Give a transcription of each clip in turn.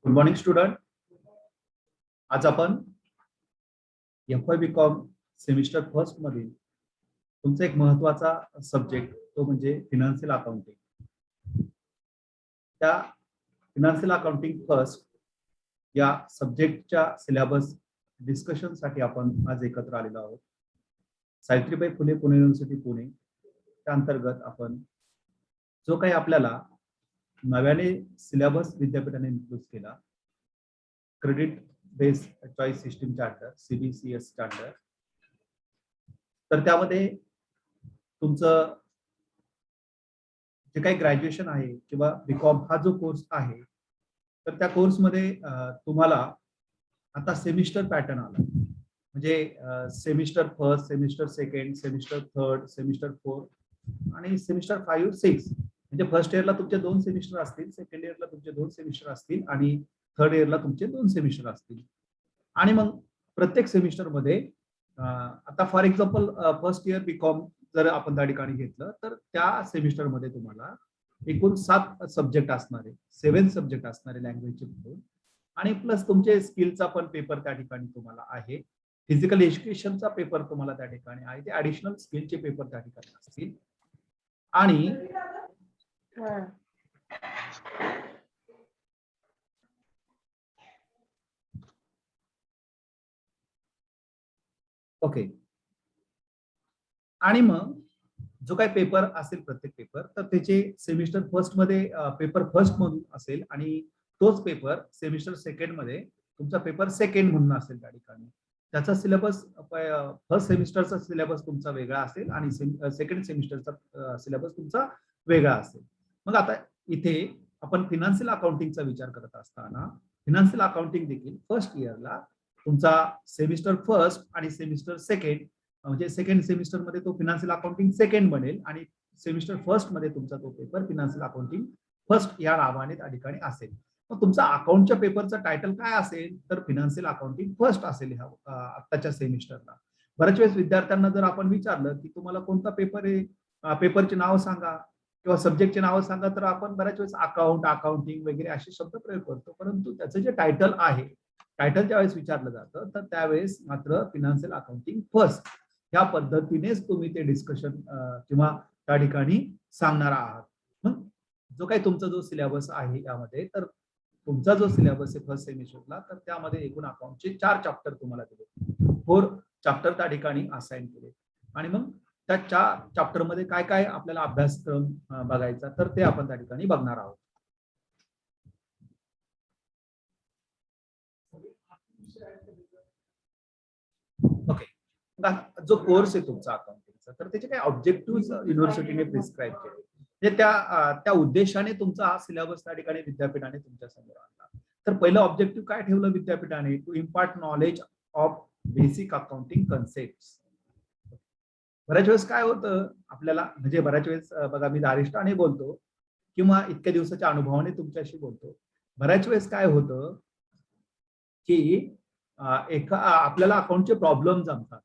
Good morning student. आज आपण FY BCom semester first मधील तुमचा एक महत्वाचा सब्जेक्ट तो म्हणजे फिनान्शियल अकाउंटिंग. त्या फिनान्शियल अकाउंटिंग फर्स्ट या सब्जेक्टच्या सिलेबस डिस्कशन साठी आपण आज एकत्र आलेलो आहोत. सावित्रीबाई फुले पुणे युनिव्हर्सिटी पुणे त्या अंतर्गत आपण जो काही आपल्याला नव्याने सिलेबस विद्यापीठाने इंट्रोड्यूस केला, क्रेडिट बेस्ड चॉईस सिस्टीमच्या अंडर CBCS स्टँडर्ड, तर त्यामध्ये तुमचं जे काही ग्रॅज्युएशन आहे किंवा BCom हा जो कोर्स आहे, तर त्या कोर्समध्ये तुम्हाला आता सेमिस्टर पॅटर्न आला. म्हणजे semester first, semester second, semester third, semester fourth आणि सेमिस्टर 5, 6. म्हणजे फर्स्ट इयरला तुमचे 2 सेमिस्टर असतील, सेकंड इयरला तुमचे 2 सेमिस्टर असतील आणि थर्ड इयरला तुमचे 2 सेमिस्टर असतील. आणि मग प्रत्येक सेमिस्टरमध्ये आता for example first year BCom जर आपण त्या ठिकाणी घेतलं तर त्या सेमिस्टरमध्ये तुम्हाला एकूण 7 सब्जेक्ट असणारे, 7 सब्जेक्ट असणारे लँग्वेजचे मिळून, आणि प्लस तुमचे स्किलचा पण पेपर त्या ठिकाणी तुम्हाला आहे. फिजिकल एज्युकेशनचा पेपर तुम्हाला त्या ठिकाणी आहे. ते ऍडिशनल स्किलचे पेपर त्या ठिकाणी असतील. आणि ओके, आणि मग जो काही पेपर असेल प्रत्येक पेपर, तर त्याचे सेमिस्टर फर्स्ट मध्ये पेपर फर्स्ट म्हणून असेल आणि तोच पेपर सेमिस्टर सेकंड मध्ये तुमचा पेपर सेकंड म्हणून असेल. त्या ठिकाणी त्याचा सिलेबस फर्स्ट सेमिस्टरचा सिलेबस तुमचा वेगळा असेल आणि सेकंड सेमिस्टरचा सिलेबस तुमचा वेगळा असेल. मग आता इथे आपण फिनान्शियल अकाउंटिंगचा विचार करत असताना फिनान्शियल अकाउंटिंग देखील फर्स्ट इयरला तुमचा सेमिस्टर फर्स्ट आणि सेमिस्टर सेकंड, म्हणजे सेकंड सेमिस्टर मध्ये तो फिनान्शियल अकाउंटिंग सेकंड बनेल आणि सेमिस्टर फर्स्ट मध्ये तुमचा तो पेपर फिनान्शियल अकाउंटिंग फर्स्ट या नावाने त्या ठिकाणी असेल. मग तुमचा अकाउंटच्या पेपरचं टायटल काय असेल तर फिनान्शियल अकाउंटिंग फर्स्ट असेल ह्या आत्ताच्या सेमिस्टरला. बऱ्याच वेळेस विद्यार्थ्यांना जर आपण विचारलं की तुम्हाला कोणता पेपर आहे, पेपरचे नाव सांगा किंवा सब्जेक्टचे नाव सांगा, तर आपण बऱ्याच वेळेस अकाउंट, अकाउंटिंग वगैरे असे शब्द प्रयोग करतो. परंतु त्याचं जे टायटल आहे, टायटल ज्यावेळेस विचारलं जातं तर त्यावेळेस मात्र फिनान्शियल अकाउंटिंग फर्स्ट ह्या पद्धतीनेच तुम्ही ते डिस्कशन किंवा त्या ठिकाणी सांगणार आहात. मग जो काही तुमचा जो सिलेबस आहे यामध्ये, तर तुमचा जो सिलेबस आहे फर्स्ट सेमिस्टरला, तर त्यामध्ये एकूण अकाउंटचे 4 चॅप्टर तुम्हाला दिले, 4 चॅप्टर त्या ठिकाणी असाइन केले. आणि मग त्या 4 चॅप्टर मध्ये काय काय आपल्याला अभ्यासक्रम बघायचा, तर ते आपण त्या ठिकाणी बघणार आहोत. ओके, जो कोर्स आहे तुमचा अकाउंटिंगचा, तर त्याचे काही ऑब्जेक्टिव्ह युनिव्हर्सिटीने प्रिस्क्राईब केले. म्हणजे त्या उद्देशाने तुमचा हा सिलेबस त्या ठिकाणी विद्यापीठाने तुमच्या समोर आणला. तर पहिलं ऑब्जेक्टिव्ह काय ठेवलं विद्यापीठाने? To impart knowledge of basic accounting concept. बऱ्याच वेळेस काय होतं आपल्याला, म्हणजे बऱ्याच वेळेस बघा, मी दारिष्टाने बोलतो किंवा इतक्या दिवसाच्या अनुभवाने तुमच्याशी बोलतो. बऱ्याच वेळेस काय होतं की आपल्याला अकाउंटचे प्रॉब्लेम जमतात,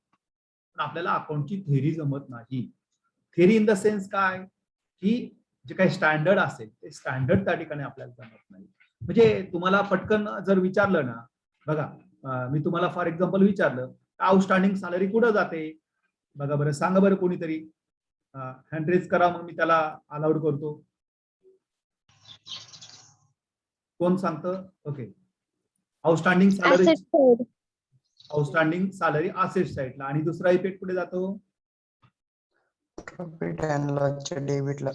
पण आपल्याला अकाउंटची थेरी जमत नाही. थेरी इन द सेन्स काय, की जे काही स्टँडर्ड असेल ते स्टँडर्ड त्या ठिकाणी आपल्याला जमत नाही. म्हणजे तुम्हाला पटकन जर विचारलं ना, बघा मी तुम्हाला फॉर एक्झाम्पल विचारलं आउटस्टँडिंग सॅलरी कुठं जाते, बघा बरं, सांगा बरं कोणीतरी, हँड रेज करा, मग मी त्याला अलाउड करतो. कोण सांगतं? ओके, आउटस्टँडिंग सॅलरी असेट साईडला, आणि दुसरा इफेक्ट कुठे जातो? प्रॉफिट अँड लॉसच्या डेबिटला.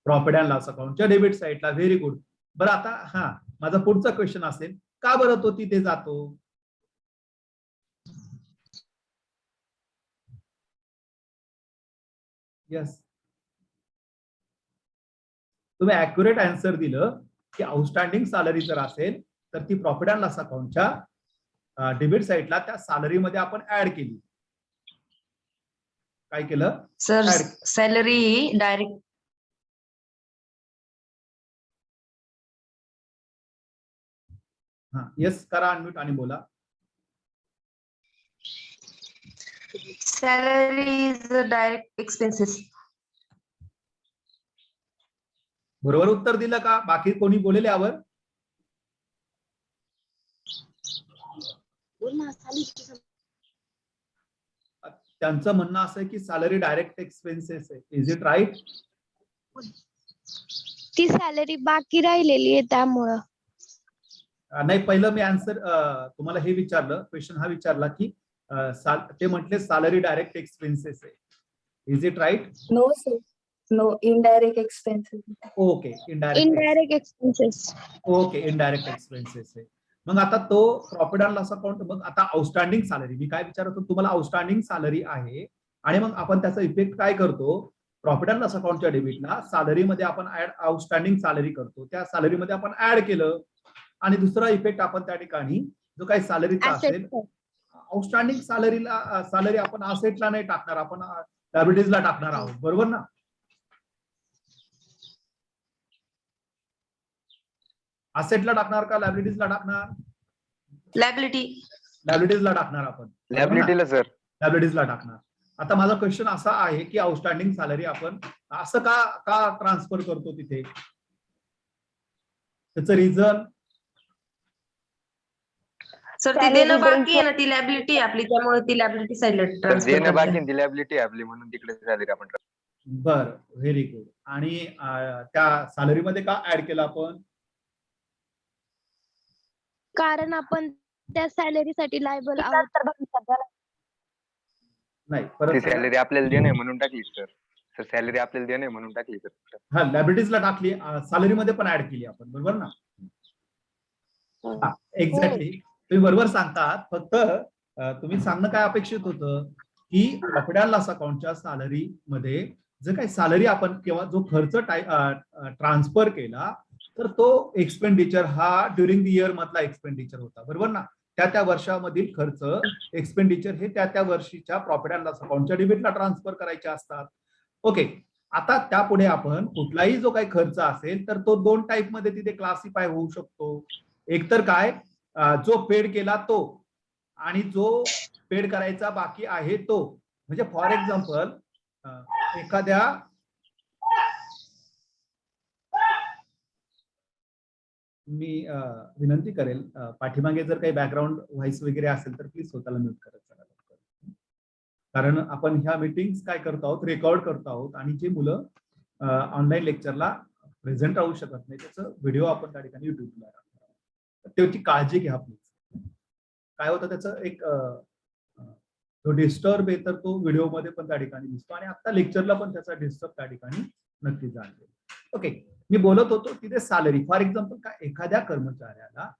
प्रॉफिट अँड लॉस अकाउंटच्या डेबिट साईडला. Very good. बरं, आता माझा पुढचा क्वेश्चन असेल, का बरं तो तिथे जातो? यस, तुम्ही ऍक्युरेट आन्सर दिलं की आउटस्टँडिंग सॅलरी जर असेल तर ती प्रॉफिट अँड लॉस अकाउंटच्या डेबिट साईडला त्या सॅलरीमध्ये आपण ऍड केली. काय केलं सर? Salary direct. येस करा अनम्यूट आणि बोला. Salary is direct expenses. बरोबर उत्तर दिलं का? बाकी कोणी बोलेल यावर? त्यांचं म्हणणं असं आहे की सॅलरी डायरेक्ट एक्सपेन्सेस आहे. Is it right? ती सॅलरी बाकी राहिलेली आहे त्यामुळं. नाही, पहिलं मी आन्सर तुम्हाला हे विचारलं, क्वेश्चन हा विचारला की ते म्हटले सॅलरी डायरेक्ट एक्सपेन्सेस आहे. Is it right? No, sir. No, indirect expenses. Okay, indirect. Indirect expenses. Okay, indirect expenses आहे. मग आता तो प्रॉफिट अँड लॉस अकाउंट, मग आता आउटस्टँडिंग सॅलरी मी काय विचारतो तुम्हाला, आउटस्टँडिंग सॅलरी आहे आणि मग आपण त्याचा इफेक्ट काय करतो, प्रॉफिट अँड लॉस अकाउंटच्या डेबिटला सॅलरीमध्ये आपण ऍड आउटस्टँडिंग सॅलरी करतो, त्या सॅलरीमध्ये आपण ऍड केलं आणि दुसरा इफेक्ट आपण त्या ठिकाणी जो काही सॅलरीचा असेल, आउटस्टँडिंग सॅलरी आपण असेटला नाही टाकणार, आपण लायबिलिटीजला टाकणार आहोत, बरोबर ना? असेटला टाकणार का लायबिलिटीजला टाकणार? लायबिलिटीजला टाकणार आपण. लायबिलिटीला सर. लायबिलिटीजला टाकणार. आता माझा क्वेश्चन असा आहे की आउटस्टँडिंग सॅलरी आपण असं का ट्रान्सफर करतो तिथे, त्याचं रिझन? सर ती देणं बाकी आहे ना, ती लायबिलिटी आपली, त्यामुळे ती लायबिलिटी साईडला देणं ट्रान्सफर बाकी ती लायबिलिटी आपली म्हणून तिकडे सॅलरी आपण. बर, व्हेरी गुड. आणि त्या सॅलरीमध्ये का ऍड केलं आपण? कारण आपण त्या सॅलरीसाठी लायबल आहोत. नाही, परत सॅलरी आपल्याला देणे म्हणून टाकली सर. सर सॅलरी आपल्याला देणे म्हणून टाकली सर. हा, लायबिलिटीजला टाकली, सॅलरीमध्ये पण ऍड केली आपण, बरोबर ना? एक्झॅक्टली, तुम्ही बरोबर सांगतात. फक्त तुम्ही सांगणं काय अपेक्षित होतं की प्रॉफिट अँड लॉस अकाउंटच्या सॅलरी मध्ये जे काही सॅलरी आपण किंवा जो खर्च ट्रान्सफर केला तर तो एक्सपेंडिचर हा ड्युरिंग द इयर मधला एक्सपेंडिचर होता, बरोबर ना? त्या वर्षामधील खर्च एक्सपेंडिचर हे त्या वर्षीच्या प्रॉफिट अँड लॉस अकाउंटच्या डेबिटला ट्रान्सफर करायचे असतात. ओके, आता त्यापुढे आपण कुठलाही जो काही खर्च असेल तर तो दोन टाईप मध्ये तिथे क्लासिफाय होऊ शकतो. एक तर काय, जो पेड केला तो आणि जो पेड करायचा बाकी आहे तो. म्हणजे फॉर एक्झाम्पल एखाद्या मी विनंती करेल, पाठीमागे जर काही बॅकग्राऊंड व्हॉइस वगैरे असेल तर प्लीज स्वतःला म्यूट करत चला, कारण आपण ह्या मीटिंग्स काय करतो आहोत, रेकॉर्ड करतो आहोत आणि जे मुलं ऑनलाईन लेक्चरला प्रेझेंट राहू शकत नाही त्याचं व्हिडिओ आपण त्या ठिकाणी युट्यूबला टाकतो, त्याची काळजी घ्या प्लीज. काय होतं त्याचं एक जो डिस्टर्ब आहे तर तो व्हिडिओमध्ये पण त्या ठिकाणी दिसतो आणि आता लेक्चरला पण त्याचा डिस्टर्ब त्या ठिकाणी नक्की जाणवेल. ओके, मी बोलत होतो तिथे सॅलरी, फॉर एक्झाम्पल काय एखाद्या कर्मचाऱ्याला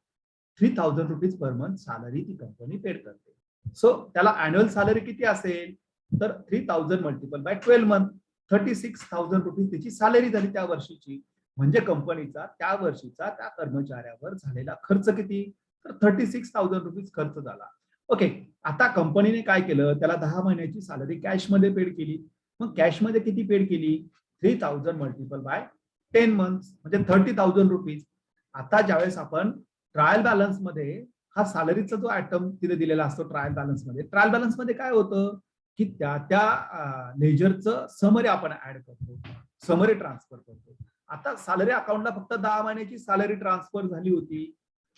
3000 रुपीज पर मंथ सॅलरी ती कंपनी पेड करते. सो त्याला अॅन्युअल सॅलरी किती असेल तर 3000 मल्टिपल बाय 12 मंथ, 36,000 रुपीज त्याची सॅलरी झाली त्या वर्षीची. म्हणजे कंपनीचा त्या वर्षीचा त्या कर्मचाऱ्यावर झालेला खर्च किती तर 36,000 रुपीज खर्च झाला. ओके, आता कंपनीने काय केलं, त्याला 10 महिन्याची सॅलरी कॅश मध्ये पेड केली. मग कॅश मध्ये किती पेड केली, 3000 मल्टिपल बाय 10 मंथ्स म्हणजे 30,000 रुपीज. आता ज्यावेळेस आपण ट्रायल बॅलन्स मध्ये हा सॅलरीचा जो आयटम तिथे दिलेला असतो ट्रायल बॅलन्स मध्ये काय होतं की त्या लेजरचं समरी आपण ऍड करतो, समरी ट्रान्सफर करतो. आता सॅलरी अकाउंटला फक्त 10 महिन्याची सॅलरी ट्रान्सफर झाली होती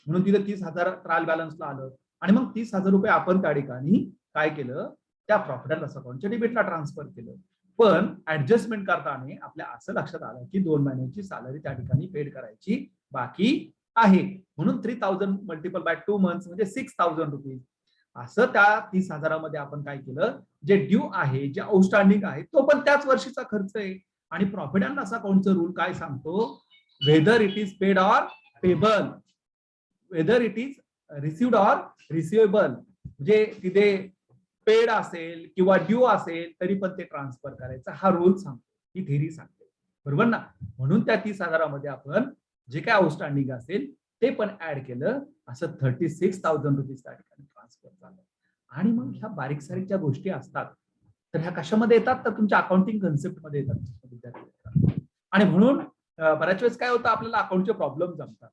म्हणून तिथे 30,000 ट्रायल बॅलन्सला आलं आणि मग 30,000 रुपये आपण त्या ठिकाणी काय केलं, त्या प्रॉफिट अँड लॉस अकाउंटच्या डेबिटला ट्रान्सफर केलं. पण ऍडजस्टमेंट करताना आपल्या असं लक्षात आलं की 2 महिन्याची सॅलरी त्या ठिकाणी पेड करायची बाकी आहे, म्हणून 3000 मल्टिपल बाय 2 मंथ्स म्हणजे 6000 रुपीज. असं त्या 30,000 मध्ये आपण काय केलं, जे ड्यू आहे, जे आउटस्टँडिंग आहे तो पण त्याच वर्षीचा खर्च आहे. आणि प्रॉफिट अँड लॉस अकाउंटचा रूल काय सांगतो, whether it is paid or payable, whether it is received or receivable, म्हणजे तिथे पेड असेल किंवा ड्यू असेल तरी पण ते ट्रान्सफर करायचं, हा रूल सांगतो, ही थेरी सांगते, बरोबर ना? म्हणून त्या 30,000 मध्ये आपण जे काय आउटस्टँडिंग असेल ते पण ऍड केलं, असं 36,000 रुपीज त्या ठिकाणी ट्रान्सफर झालं. आणि मग ह्या बारीक सारीक ज्या गोष्टी असतात तर ह्या कशामध्ये येतात तर तुमच्या अकाउंटिंग कन्सेप्ट मध्ये येतात. आणि म्हणून बऱ्याच वेळेस काय होतं, आपल्याला अकाउंटचे प्रॉब्लेम जमतात.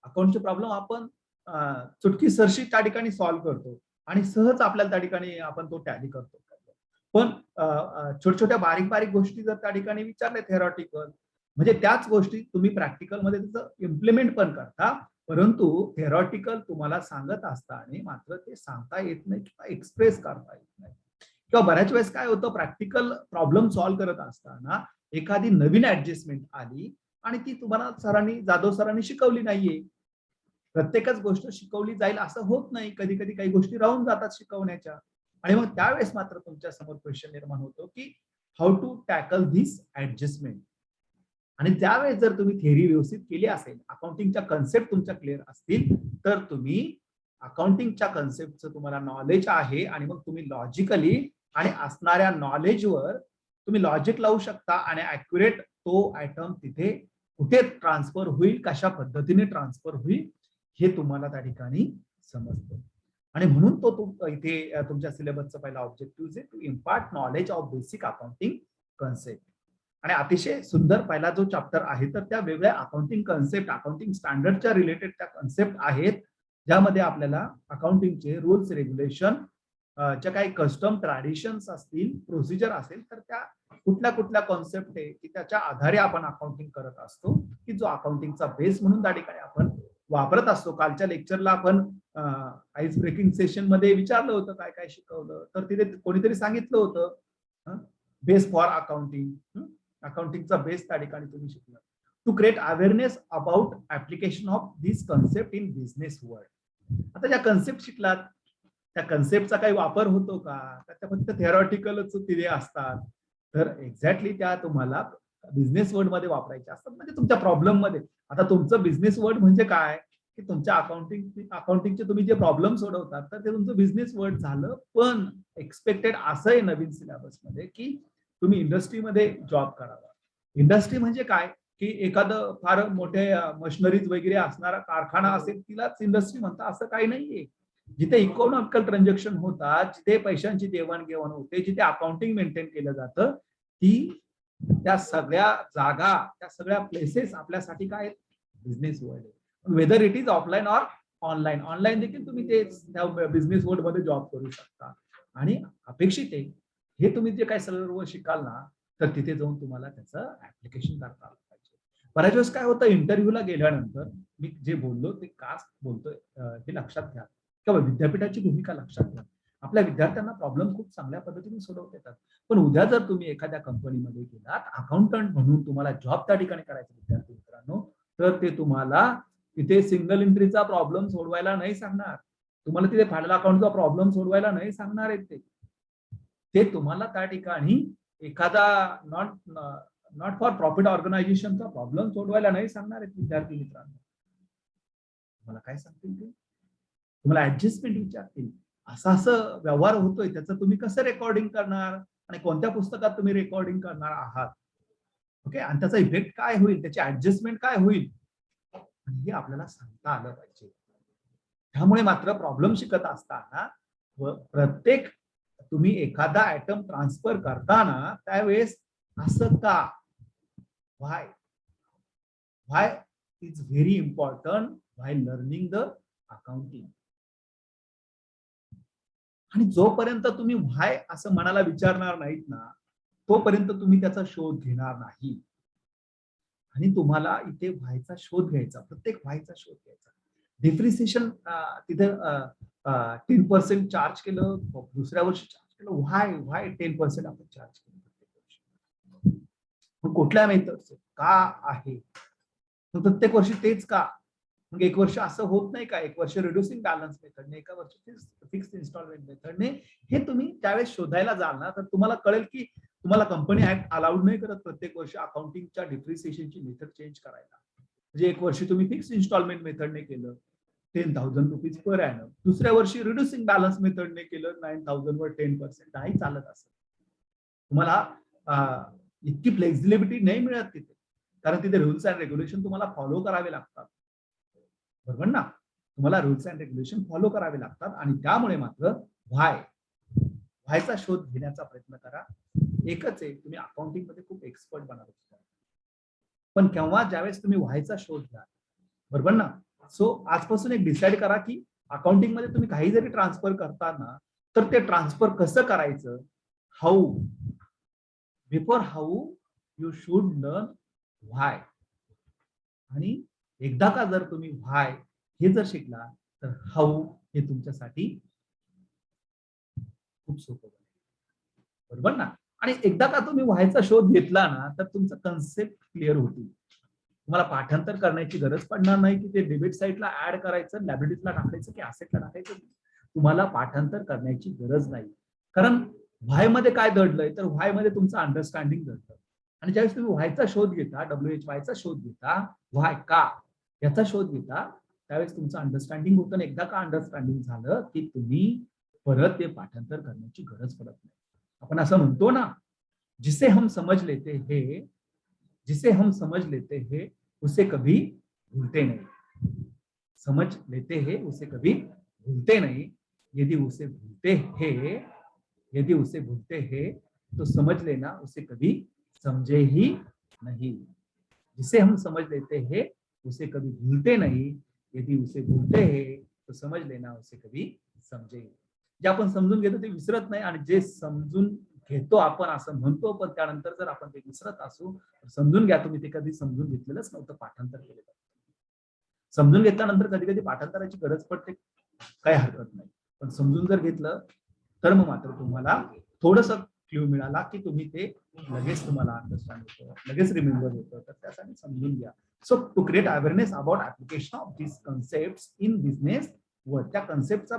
अकाउंटचे प्रॉब्लेम आपण चुटकी सरशी त्या ठिकाणी सॉल्व्ह करतो आणि सहज आपल्याला त्या ठिकाणी आपण तो टॅली करतो. पण छोट्या बारीक बारीक गोष्टी जर त्या ठिकाणी विचारल्या थेरॉटिकल, म्हणजे त्याच गोष्टी तुम्ही प्रॅक्टिकल मध्ये त्याचं इम्प्लिमेंट पण करता, परंतु थेरॉटिकल तुम्हाला सांगत असताना मात्र ते सांगता येत नाही किंवा एक्सप्रेस करता येत नाही. किंवा बऱ्याच वेळेस काय होतं, प्रॅक्टिकल प्रॉब्लेम सॉल्व्ह करत असताना एखादी नवीन ऍडजस्टमेंट आली आणि ती तुम्हाला जाधव सरांनी शिकवली नाहीये. प्रत्येकच गोष्ट शिकवली जाईल असं होत नाही. कधी कधी काही गोष्टी राहून जातात शिकवण्याच्या, आणि मग त्यावेळेस मात्र तुमच्या समोर क्वेश्चन निर्माण होतो की how to tackle this adjustment. आणि त्यावेळेस जर तुम्ही थेअरी व्यवस्थित केली असेल, अकाउंटिंगच्या कन्सेप्ट तुमच्या क्लिअर असतील, तर तुम्ही अकाउंटिंगच्या कन्सेप्टचं तुम्हाला नॉलेज आहे आणि मग तुम्ही लॉजिकली आणि असणाऱ्या नॉलेजवर तुम्ही लॉजिक लावू शकता आणि ऍक्युरेट तो आयटम तिथे कुठे ट्रान्सफर होईल, कशा पद्धतीने ट्रान्सफर होईल हे तुम्हाला त्या ठिकाणी समजतं. आणि म्हणून तो इथे तुमच्या सिलेबसचा पहिला ऑब्जेक्टिव्ह आहे to impart knowledge of basic accounting concept. आणि अतिशय सुंदर पहिला जो चॅप्टर आहे, तर त्या वेगळ्या अकाउंटिंग कन्सेप्ट, अकाउंटिंग स्टँडर्डच्या रिलेटेड त्या कन्सेप्ट आहेत, ज्यामध्ये आपल्याला अकाउंटिंगचे रूल्स, रेग्युलेशन, ज्या काही कस्टम ट्रॅडिशन्स असतील, प्रोसिजर असेल, तर त्या कुठल्या कुठल्या कॉन्सेप्ट आहे की त्याच्या आधारे आपण अकाउंटिंग करत असतो, की जो अकाउंटिंगचा बेस म्हणून त्या ठिकाणी आपण वापरत असतो. कालच्या लेक्चरला आपण आईस ब्रेकिंग सेशन मध्ये विचारलं होतं काय काय शिकवलं, तर तिथे कोणीतरी सांगितलं होतं बेस फॉर अकाउंटिंग. अकाउंटिंगचा बेस त्या ठिकाणी तुम्ही शिकला. To create awareness about application of this concept in business world. आता ज्या कन्सेप्ट शिकलात त्या कन्सेप्टचा काही वापर होतो का, त्या फक्त थेरॉटिकलच तिथे असतात, तर एक्झॅक्टली त्या तुम्हाला बिझनेस वर्ल्ड मध्ये वापरायच्या असतात, म्हणजे तुमच्या प्रॉब्लेम मध्ये. आता तुमचं बिझनेस वर्ल्ड म्हणजे काय, की तुमच्या अकाउंटिंगचे तुम्ही जे प्रॉब्लेम सोडवतात, तर ते तुमचं बिझनेस वर्ल्ड झालं. पण एक्सपेक्टेड असं आहे नवीन सिलेबस मध्ये की तुम्ही इंडस्ट्रीमध्ये जॉब करावा. इंडस्ट्री म्हणजे काय, की एखादं फार मोठे मशिनरीज वगैरे असणारा कारखाना असेल तिलाच इंडस्ट्री म्हणतात असं काही नाहीये. जिथे इकॉनॉमिकल ट्रान्झॅक्शन होतात, जिथे पैशांची देवाणघेवाण होते, जिथे अकाउंटिंग मेंटेन केलं जातं, त्या सगळ्या जागा, त्या सगळ्या प्लेसेस आपल्यासाठी काय बिझनेस वर्ल्ड आहे. Whether it is offline or online. Online देखील तुम्ही ते बिझनेस वर्ल्ड मध्ये जॉब करू शकता. आणि अपेक्षित आहे हे तुम्ही जे काही सर्व शिकाल ना, तर तिथे जाऊन तुम्हाला त्याचं ऍप्लिकेशन करता आलं पाहिजे. बऱ्याच वेळेस काय होतं, इंटरव्ह्यूला गेल्यानंतर मी जे बोललो ते का बोलतोय हे लक्षात घ्या, किंवा विद्यापीठाची भूमिका लक्षात घ्या. आपल्या विद्यार्थ्यांना प्रॉब्लेम खूप चांगल्या पद्धतीने सोडवता येतात. पण उद्या जर तुम्ही एखाद्या कंपनीमध्ये गेलात अकाउंटंट म्हणून, तुम्हाला जॉब त्या ठिकाणी करायचा विद्यार्थी मित्रांनो, तर ते तुम्हाला तिथे सिंगल एंट्रीचा प्रॉब्लेम सोडवायला नाही सांगणार, तुम्हाला तिथे फायनल अकाउंटचा प्रॉब्लेम सोडवायला नाही सांगणार आहेत. ते तुम्हाला त्या ठिकाणी एखादा नॉट फॉर प्रॉफिट ऑर्गनायझेशनचा प्रॉब्लेम सोडवायला नाही सांगणार आहेत विद्यार्थी मित्रांनो. तुम्हाला काय सांगतील ते, तुम्हाला ऍडजस्टमेंट विचारतील. असं व्यवहार होतोय, त्याचं तुम्ही कसं रेकॉर्डिंग करणार आणि कोणत्या पुस्तकात तुम्ही रेकॉर्डिंग करणार आहात, ओके, आणि त्याचा इफेक्ट काय होईल, त्याची ऍडजस्टमेंट काय होईल, हे आपल्याला सांगता आलं पाहिजे. त्यामुळे मात्र प्रॉब्लेम शिकत असताना प्रत्येक तुम्ही एखादा आयटम ट्रान्सफर करताना त्यावेळेस असं का, why is very important why learning the accounting. आणि जोपर्यंत तुम्ही व्हाय असं मनाला विचारणार नाहीत ना, तोपर्यंत तुम्ही त्याचा शोध घेणार नाही. आणि तुम्हाला इथे व्हायचा शोध घ्यायचा, प्रत्येक व्हायचा शोध घ्यायचा. डिप्रिसिएशन तिथे 10% चार्ज केलं, दुसऱ्या वर्षी चार्ज केलं, व्हाय 10% आपण चार्ज केलं प्रत्येक वर्षी, कुठल्या मेथड का आहे, प्रत्येक वर्षी तेच का. मग एक वर्ष असं होत नाही का, एक वर्ष रिड्युसिंग बॅलन्स मेथडने, एका वर्ष फिक्स इन्स्टॉलमेंट मेथडने, हे तुम्ही त्यावेळेस शोधायला जाल ना, तर तुम्हाला कळेल की तुम्हाला कंपनी ऍक्ट अलाउड नाही करत प्रत्येक वर्षी अकाउंटिंगच्या डिप्रिसिएशनची मेथड चेंज करायला. म्हणजे एक वर्षी तुम्ही फिक्स इन्स्टॉलमेंट मेथडने केलं 10,000 रुपीज पर ॲनम, दुसऱ्या वर्षी रिड्युसिंग बॅलन्स मेथडने केलं 9,000 वर 10%, नाही चालत असं. तुम्हाला इतकी फ्लेक्झिबिलिटी नाही मिळत तिथे, कारण तिथे रूल्स अँड रेग्युलेशन तुम्हाला फॉलो करावे लागतात, बरोबर ना. तुम्हाला रूल्स अँड रेग्युलेशन फॉलो करावे लागतात. आणि त्यामुळे मात्र व्हायचा शोध घेण्याचा प्रयत्न करा. एकच आहे, तुम्ही अकाउंटिंग मध्ये खूप एक्सपर्ट बनावं, पण केव्हा, ज्यावेळेस तुम्ही व्हायचा शोध घ्या, बरोबर ना. सो आजपासून एक डिसाईड करा की अकाउंटिंग मध्ये तुम्ही काही जरी ट्रान्सफर करताना, तर ते ट्रान्सफर कसं करायचं, how, before how you should learn why. आणि एकदा का जर तुम्ही व्हाय हे जर शिकला तर हाऊ हे तुमच्यासाठी खूप सोपं बनेल. बरोबर ना. आणि एकदा का तुम्ही व्हायचा शोध घेतला ना तर तुमचं कन्सेप्ट क्लिअर होतील. तुम्हाला पाठांतर करण्याची गरज पडणार नाही की ते डेबिट साईडला ऍड करायचं, लायबिलिटीजला टाकायचं की असेटला टाकायचं. तुम्हाला पाठांतर करण्याची गरज नाही. कारण व्हाय मध्ये काय दडलंय तर व्हाय मध्ये तुमचं अंडरस्टँडिंग दडलं. आणि ज्यावेळेस तुम्ही व्हायचा शोध घेता, WHY चा शोध घेता, व्हाय का याचा शोध घेता, त्यावेळेस तुमचं अंडरस्टँडिंग होतं. आणि एकदा का अंडरस्टँडिंग झालं की तुम्ही परत ते पाठांतर करण्याची गरज पडत नाही. आपण असं म्हणतो ना, जिसे हम समझ लेते हैं, जिसे हम समझ लेते हैं उसे कभी भूलते नहीं. समझ लेते हैं उसे कभी भूलते नहीं. यदि उसे भूलते हैं, यदि उसे भूलते हैं तो समझ लेना उसे कभी समझे ही नहीं. जिसे हम समझ लेते हैं उसे कभी भूलते नहीं. यदि उसे भूलते हैं तो समझ लेना उसे कभी समझे ही. जे आपण समजून घेतो ते विसरत नाही. आणि जे समजून घेतो आपण असं म्हणतो पण त्यानंतर जर आपण ते विसरत असू तर समजून घ्या तुम्ही ते कधी समजून घेतलेलंच नव्हतं, पाठांतर केलेलं. समजून घेतल्यानंतर कधी कधी पाठांतराची गरज पडते, काही हरकत नाही. पण समजून जर घेतलं तर मग मात्र तुम्हाला थोडस क्ल्यू मिळाला की तुम्ही ते लगेच तुम्हाला अंडरस्टँड होतं, लगेच रिमेंबर होतं. तर त्यासाठी समजून घ्या. So to create awareness about application of this concept in business world. त्या कन्सेप्टचा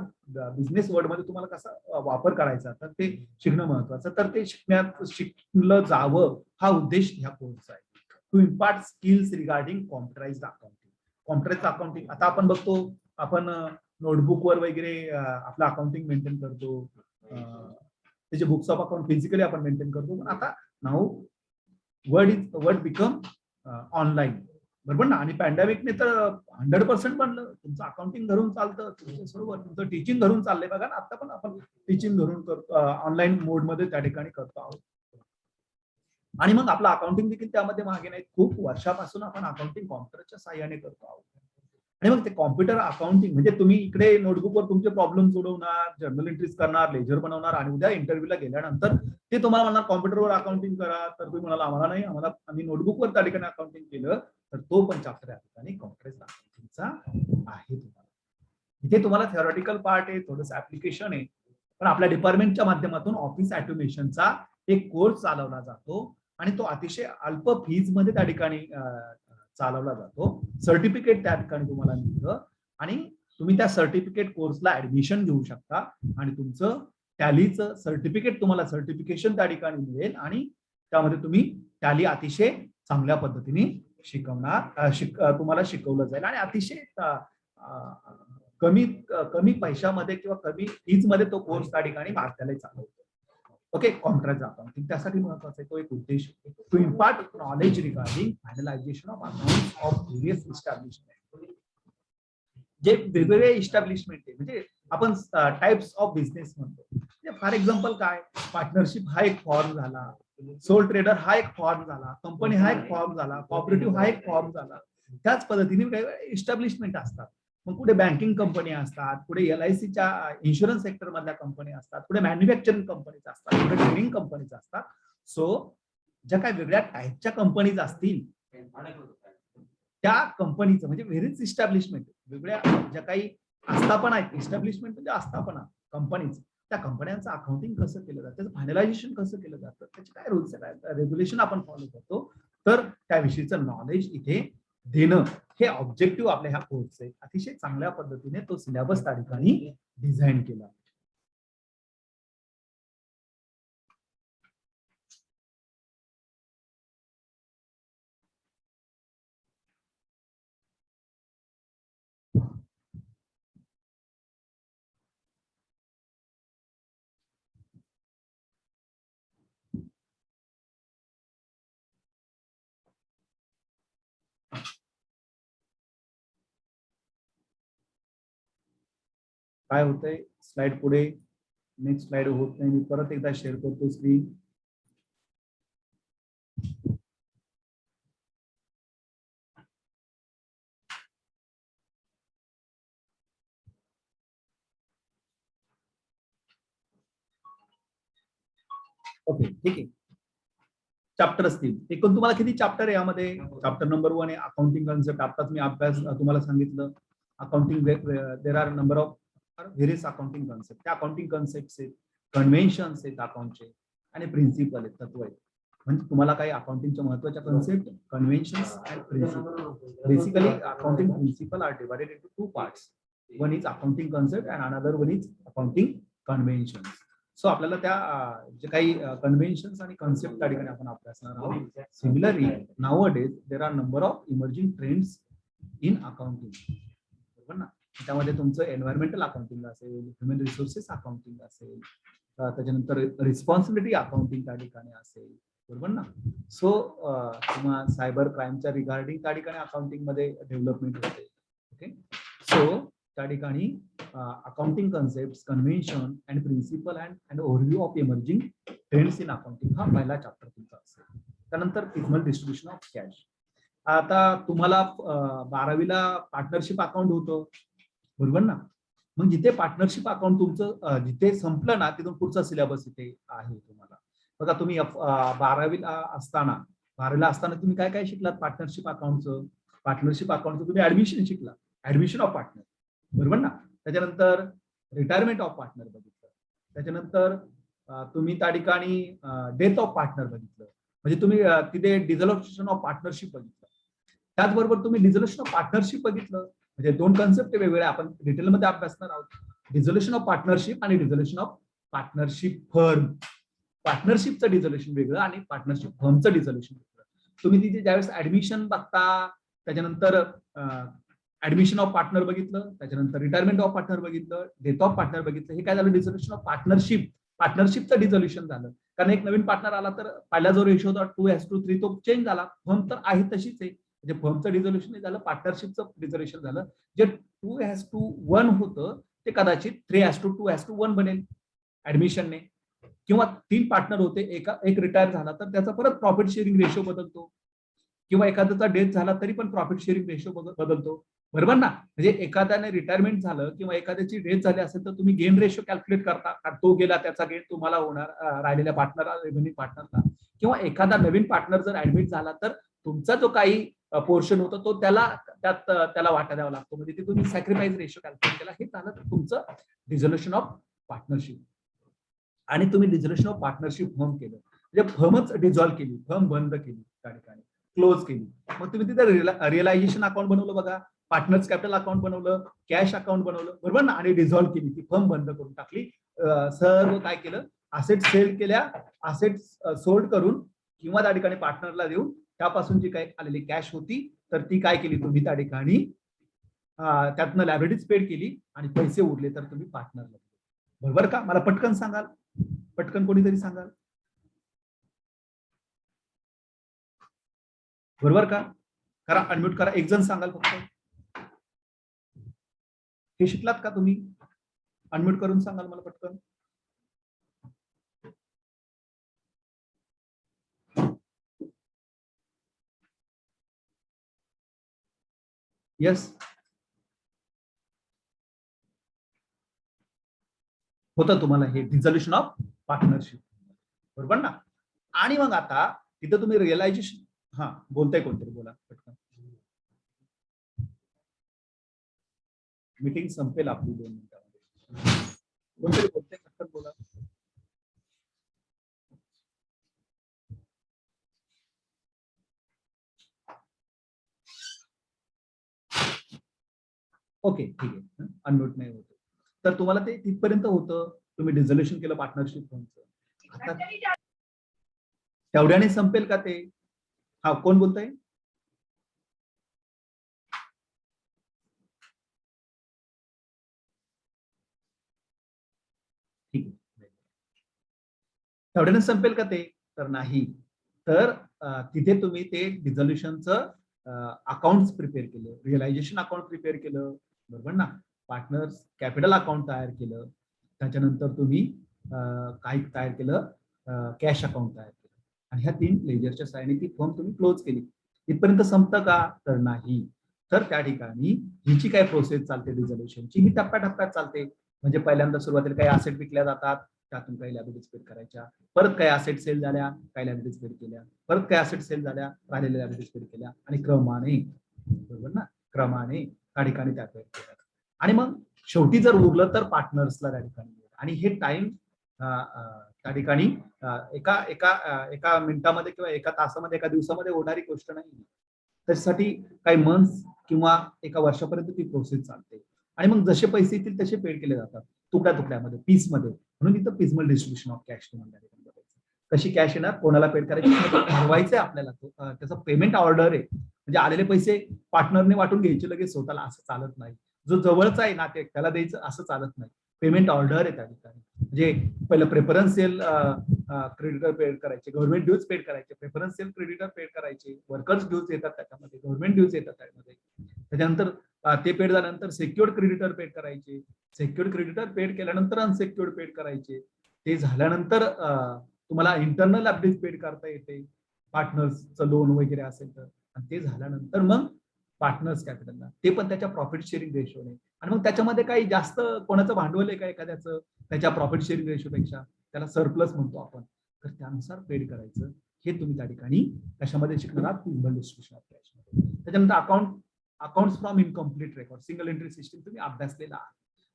बिझनेस वर्ड मध्ये तुम्हाला कसा वापर करायचा तर ते शिकणं महत्वाचं. तर ते शिकलं जावं हा उद्देश ह्या कोर्सचा आहे. To impart skills regarding computerised accounting. Computerised accounting आता आपण बघतो, आपण नोटबुकवर वगैरे आपलं अकाउंटिंग मेंटेन करतो, त्याचे बुक्स ऑफ अकाउंट फिजिकली आपण मेंटेन करतो. पण आता नाऊ वर्ड बिकम ऑनलाईन. बरोबर ना. आणि पॅन्डेमिकने तर 100% बनलं. तुमचं अकाउंटिंग घरून चालतं, तुमच्या सर्व तुमचं टीचिंग घरून चाललंय. बघा ना, आता पण आपण टीचिंग घरून करतो, ऑनलाईन मोड मध्ये त्या ठिकाणी करतो आहोत. आणि मग आपलं अकाउंटिंग देखील त्यामध्ये मागे नाही. खूप वर्षापासून आपण अकाउंटिंग कॉम्प्युटरच्या साहाय्याने करतो आहोत. आणि मग ते कॉम्प्युटर अकाउंटिंग म्हणजे तुम्ही इकडे नोटबुकवर तुमचे प्रॉब्लेम सोडवणार, जर्नल एंट्रीज करणार, लेजर बनवणार आणि उद्या इंटरव्ह्यूला गेल्यानंतर ते तुम्हाला म्हणणार कॉम्प्युटरवर अकाउंटिंग करा. तर तुम्ही म्हणाला आम्हाला नाही, आम्ही नोटबुकवर त्या ठिकाणी अकाउंटिंग केलं. तर तो पण चॅप्टर या ठिकाणी कॉम्प्युटराइज्ड अकाउंटिंगचा आहे. इथे तुम्हाला थेरॉटिकल पार्ट आहे, थोडंसं ऍप्लिकेशन आहे. पण आपल्या डिपार्टमेंटच्या माध्यमातून ऑफिस ऑटोमेशनचा एक कोर्स चालवला जातो आणि तो अतिशय अल्प फीज मध्ये त्या ठिकाणी चालवला जातो. सर्टिफिकेट त्या ठिकाणी तुम्हाला मिळतं आणि तुम्ही त्या सर्टिफिकेट कोर्सला ऍडमिशन घेऊ शकता आणि तुमचं टॅलीचं सर्टिफिकेट तुम्हाला सर्टिफिकेशन त्या ठिकाणी मिळेल आणि त्यामध्ये तुम्ही टॅली अतिशय चांगल्या पद्धतीने तुम्हाला शिकवलं जाईल आणि अतिशय कमी पैशामध्ये किंवा कमी फीज मध्ये तो कोर्स त्या ठिकाणी भारताला चालवतो. ओके, कॉम्प्युटराइज्ड अकाउंटिंग त्यासाठी महत्वाचा आहे तो एक उद्देश. To impart knowledge regarding finalisation of accounts of various establishment. जे वेगवेगळे इस्टॅब्लिशमेंट आहे म्हणजे आपण टाइप्स ऑफ बिझनेस म्हणतो. म्हणजे फॉर एक्झाम्पल काय, पार्टनरशिप हा एक फॉर्म झाला, सोल ट्रेडर हा एक फॉर्म झाला, कंपनी हा एक फॉर्म झाला, कॉपरेटिव्ह हा एक फॉर्म झाला. त्याच पद्धतीने वेगवेगळे इस्टॅब्लिशमेंट असतात. मग पुढे बँकिंग कंपनी असतात, पुढे LICच्या इन्शुरन्स सेक्टर मधल्या कंपनी असतात, पुढे मॅन्युफॅक्चरिंग कंपनीज असतात, पुढे ट्रेडिंग कंपनीज असतात. सो ज्या काही वेगळ्या टाईपच्या कंपनीज असतील त्या कंपनीचं म्हणजे व्हेरियस इस्टॅब्लिशमेंट, वेगळ्या ज्या काही आस्थापना आहेत, इस्टॅब्लिशमेंट म्हणजे आस्थापना कंपनीज, त्या कंपन्यांचं अकाउंटिंग कसं केलं जातं, त्याचं फायनलायझेशन कसं केलं जातं, त्याचे काय रूल्स आहेत, रेग्युलेशन आपण फॉलो करतो. तर त्याविषयीचं नॉलेज इथे देणं हे ऑब्जेक्टिव्ह आपल्या ह्या कोर्सचे. अतिशय चांगल्या पद्धतीने तो सिलेबस त्या ठिकाणी डिझाईन केला. काय होतंय, स्लाइड पुढे, नेक्स्ट स्लाइड होत नाही. मी परत एकदा शेअर करतो स्क्रीन. ओके, ठीक आहे. चॅप्टर असतील एकूण तुम्हाला किती चॅप्टर आहे यामध्ये? चॅप्टर नंबर 1 आहे अकाउंटिंग कन्सेप्ट. आताच मी अभ्यास तुम्हाला सांगितलं. Accounting there are number of various accounting concept. त्या अकाउंटिंग कॉन्सेप्ट आहेत, कन्व्हेन्शन्स आहेत अकाउंटचे, आणि प्रिन्सिपल आहेत, तत्व आहेत. म्हणजे तुम्हाला काही अकाउंटिंगच्या महत्वाच्या concept, conventions and principle. Basically accounting principle are divided into two parts. One is accounting concept and another one is accounting conventions. So आपल्याला त्या जे काही कन्व्हेन्शन्स आणि कॉन्सेप्ट त्या ठिकाणी आपण अभ्यासणार आहोत. Similarly nowadays there are number of emerging trends in accounting, बरोबर ना. त्यामध्ये तुमचं एन्व्हायरमेंटल अकाउंटिंग असेल, ह्युमन रिसोर्सेस अकाउंटिंग असेल, त्याच्यानंतर रिस्पॉन्सिबिलिटी अकाउंटिंग त्या ठिकाणी असेल, बरोबर ना. सो किंवा सायबर क्राईमच्या रिगार्डिंग त्या ठिकाणी अकाउंटिंग मध्ये डेव्हलपमेंट होते. ओके, सो त्या ठिकाणी accounting concept, convention and principle and overview of emerging trends in accounting हा पहिला चॅप्टर तुमचा असेल. त्यानंतर फिजमल डिस्ट्रीब्युशन ऑफ कॅश. आता तुम्हाला 12वीला पार्टनरशिप अकाउंट होतं, बरोबर ना. मग जिथे पार्टनरशिप अकाउंट तुमचं जिथे संपलं ना, तिथून पुढचा सिलेबस इथे आहे तुम्हाला. बघा तुम्ही 12वीला असताना तुम्ही काय काय शिकलात पार्टनरशिप अकाउंटचं. पार्टनरशिप अकाउंटचं तुम्ही ऍडमिशन शिकला, ऍडमिशन ऑफ पार्टनर, बरोबर ना. त्याच्यानंतर रिटायरमेंट ऑफ पार्टनर बघितलं. त्याच्यानंतर तुम्ही त्या ठिकाणी डेथ ऑफ पार्टनर बघितलं. म्हणजे तुम्ही तिथे डिझोल्युशन ऑफ पार्टनरशिप बघितलं. त्याचबरोबर तुम्ही डिझोल्युशन ऑफ पार्टनरशिप बघितलं. म्हणजे दोन कन्सेप्ट वेगवेगळे आपण डिटेलमध्ये अभ्यासणार आहोत. डिझोल्युशन ऑफ पार्टनरशिप आणि डिझोल्युशन ऑफ पार्टनरशिप फर्म. पार्टनरशिपचं डिझोल्युशन वेगळं आणि पार्टनरशिप फर्मचं डिझोल्युशन वेगळं. तुम्ही तिथे ज्यावेळेस ऍडमिशन बघता, त्याच्यानंतर ऍडमिशन ऑफ पार्टनर बघितलं, त्याच्यानंतर रिटायरमेंट ऑफ पार्टनर बघितलं, डेथ ऑफ पार्टनर बघितलं. हे काय झालं, डिझोल्युशन ऑफ पार्टनरशिप, पार्टनरशिपचं डिझोल्युशन झालं. कारण एक नवीन पार्टनर आला तर पहिला जो रेशो होता 2:3 तो चेंज झाला. फर्म तर आहे तशीच आहे, म्हणजे फर्मचं डिझोल्युशन झालं, पार्टनरशिपचं डिझोल्युशन झालं. जे 2:1 होतं ते कदाचित 3:2:1 बनेल ऍडमिशनने. किंवा 3 पार्टनर होते, एक रिटायर झाला तर त्याचा परत प्रॉफिट शेअरिंग रेशो बदलतो. किंवा एखाद्याचा डेथ झाला तरी पण प्रॉफिट शेअरिंग रेशो बदलतो, बरोबर ना. म्हणजे एखाद्याने रिटायरमेंट झालं किंवा एखाद्याची डेथ झाली असेल तर तुम्ही गेन रेशो कॅल्क्युलेट करता, तो गेला त्याचा गेन तुम्हाला होणार राहिलेल्या पार्टनरला, रिमेनिंग पार्टनरला. किंवा एखादा नवीन पार्टनर जर ऍडमिट झाला तर तुमचा जो काही पोर्शन होता तो त्याला वाटा द्यावा लागतो. म्हणजे ते तुम्ही सॅक्रिफाईस रेशो कॅल्क्युलेट केला. हे झालं तुमचं डिझोल्युशन ऑफ पार्टनरशिप. आणि तुम्ही डिझोल्युशन ऑफ पार्टनरशिप फर्म केलं, म्हणजे फर्मच डिझॉल्व्ह केली, फर्म बंद केली, त्या ठिकाणी क्लोज केली. मग तुम्ही तिथे रिअलायझेशन अकाउंट बनवलं बघा, पार्टनर्स कॅपिटल अकाउंट बनवलं, कॅश अकाउंट बनवलं, बरोबर ना. आणि डिझॉल्व्ह केली, ती फर्म बंद करून टाकली. सर्व काय केलं, असेट सेल केल्या, असेट सोल्ड करून किंवा त्या ठिकाणी पार्टनरला देऊन त्यापासून जी काही आलेली कॅश होती तर ती काय केली तुम्ही त्या ठिकाणी त्यातनं लायबिलिटीज पेड केली आणि पैसे उरले तर तुम्ही पार्टनरला दिले, बरोबर का. मला पटकन सांगाल, पटकन कोणीतरी सांगाल, बरोबर का. करा, अनम्यूट करा, एक जण सांगाल फक्त. हे शिकलात का तुम्ही? अनम्यूट करून सांगाल मला पटकन. यस, होतं तुम्हाला हे डिझोल्युशन ऑफ पार्टनरशिप, बरोबर ना. आणि मग आता तिथं तुम्ही रिअलायझेशन, हा बोलताय कोणतरी, बोला पटकन. मीटिंग संपेल आपली 2 मिनिटांमध्ये. कोणतरी बोलताय, पटकन बोला. ओके, ठीक आहे, अनम्यूट नाही होत. तर तुम्हाला ते तिथपर्यंत होतं, तुम्ही डिझोल्युशन केलं पार्टनरशिप फर्मचं. आता तेवढ्याने संपेल का ते? हा, कोण बोलताय? ठीक आहे, तेवढ्याने संपेल का ते? तर नाही. तर तिथे तुम्ही ते डिझोल्युशनचं अकाउंट प्रिपेअर केलं, रिअलायझेशन अकाउंट प्रिपेअर केलं, बरोबर ना. पार्टनर्स कॅपिटल अकाउंट तयार केलं, त्याच्यानंतर तुम्ही काय तयार केलं, कॅश अकाउंट तयार केलं, आणि ह्या 3 लेजरच्या सहाय्याने ती फर्म तुम्ही क्लोज केली. इथपर्यंत संपतं का? तर नाही. तर त्या ठिकाणी हिची काय प्रोसेस चालते डिझोल्युशनची, ही टप्प्याटप्प्यात चालते. म्हणजे पहिल्यांदा सुरुवातीला काही असेट विकल्या जातात, त्यातून काही लायबिलिटीज पेड करायच्या, परत काही असेट सेल झाल्या, काही लायबिलिटीज पेड केल्या, परत काही असेट सेल झाल्या, राहिलेल्या लायबिलिटीज पेड केल्या, आणि क्रमाने, बरोबर ना, क्रमाने त्या ठिकाणी त्या पेड केल्या. आणि मग शेवटी जर उरलं तर पार्टनर्सला त्या ठिकाणी मिळेल. आणि हे टाइम त्या ठिकाणी एका मिनिटामध्ये किंवा एका तासामध्ये एका दिवसामध्ये होणारी गोष्ट नाही. त्याच्यासाठी काही मंथ्स किंवा एका वर्षापर्यंत ती प्रोसेस चालते. आणि मग जसे पैसे येतील तसे पेड केले जातात तुकड्या तुकड्यामध्ये, पीसमध्ये. म्हणून इथं पिसमल डिस्ट्रीब्युशन ऑफ कॅश तुम्हाला कशी कॅश येणार, कोणाला पेड करायची ठरवायचंय आपल्याला. त्याचं पेमेंट ऑर्डर आहे, म्हणजे आलेले पैसे पार्टनरने वाटून घ्यायचे लगेच स्वतःला, असं चालत नाही. जो जवळचा आहे नाते त्याला द्यायचं असं चालत नाही. पेमेंट ऑर्डर आहे त्या ठिकाणी. म्हणजे पहिलं प्रेफरन्शियल क्रेडिटर पेड करायचे, गव्हर्नमेंट ड्यूज पेड करायचे, प्रेफरन्शियल क्रेडिटर पेड करायचे, वर्कर्स ड्यूज येतात त्याच्यामध्ये, गव्हर्नमेंट ड्यूज येतात त्यामध्ये. त्याच्यानंतर ते पेड झाल्यानंतर सेक्युअर्ड क्रेडिटर पेड करायचे, सेक्युअर्ड क्रेडिटर पेड केल्यानंतर अनसेक्युअर्ड पेड करायचे. ते झाल्यानंतर तुम्हाला इंटरनल अपडेट पेड करता येते, पार्टनर्सचं लोन वगैरे असेल तर. आणि ते झाल्यानंतर मग पार्टनर्स कॅपिटलला, ते पण त्याच्या प्रॉफिट शेअरिंग रेशोने. आणि मग त्याच्यामध्ये काही जास्त कोणाचं भांडवल आहे का एखाद्याचं, त्याच्या प्रॉफिट शेअरिंग रेशोपेक्षा त्याला सरप्लस म्हणतो आपण, तर त्यानुसार पेड करायचं. हे तुम्ही त्या ठिकाणी कशामध्ये शिकणार आहात, पिसमल डिस्ट्रीब्युशन ऑफ कॅश मध्ये. त्याच्यानंतर accounts from incomplete record, single entry system तुम्ही अभ्यासलेला आहात,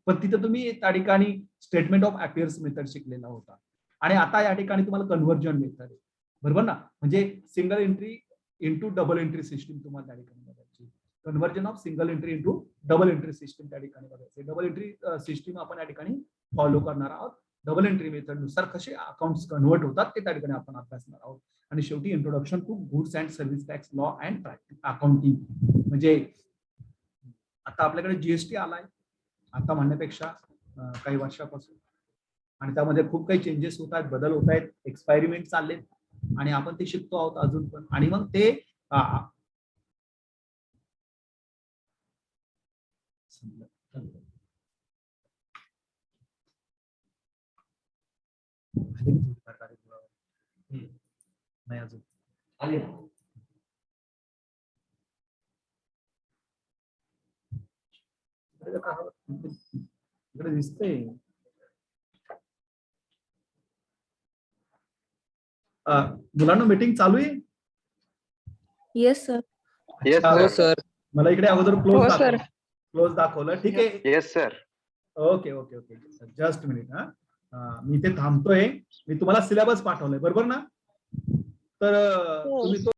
पण तिथं तुम्ही त्या ठिकाणी स्टेटमेंट ऑफ अफेअर्स मेथड शिकलेला होता. आणि आता या ठिकाणी तुम्हाला कन्व्हर्जन मेथड आहे, बरोबर ना. म्हणजे single entry into double entry system तुम्हाला त्या ठिकाणी बघायची. Conversion of single entry into double entry system त्या ठिकाणी बघायचे. डबल एंट्री सिस्टीम आपण या ठिकाणी फॉलो करणार आहोत. डबल एंट्री मेथड नुसार कसे अकाउंट्स कन्व्हर्ट होतात ते त्या ठिकाणी आपण अभ्यासणार आहोत. आणि शेवटी introduction to goods and service tax law and accounting. म्हणजे आता आपल्याकडे जीएसटी आलाय, आता म्हणण्यापेक्षा काही वर्षापासून, आणि त्यामध्ये खूप काही चेंजेस होत आहेत, बदल होत आहेत, एक्सपायरिमेंट चाललेत, आणि आपण ते शिकतो आहोत अजून पण. आणि मग ते नाही अजून आले इकडे दिसतंय. मुलांना मीटिंग चालू आहे. Yes sir. येस अच्छा. सर. मला इकडे अगोदर क्लोज हो, sir. क्लोज दाखवलं. ठीक आहे. Yes sir. Okay okay okay just minute. मी इथे थांबतोय. मी तुम्हाला सिलेबस पाठवलंय, बरोबर ना. तर तुम्ही तो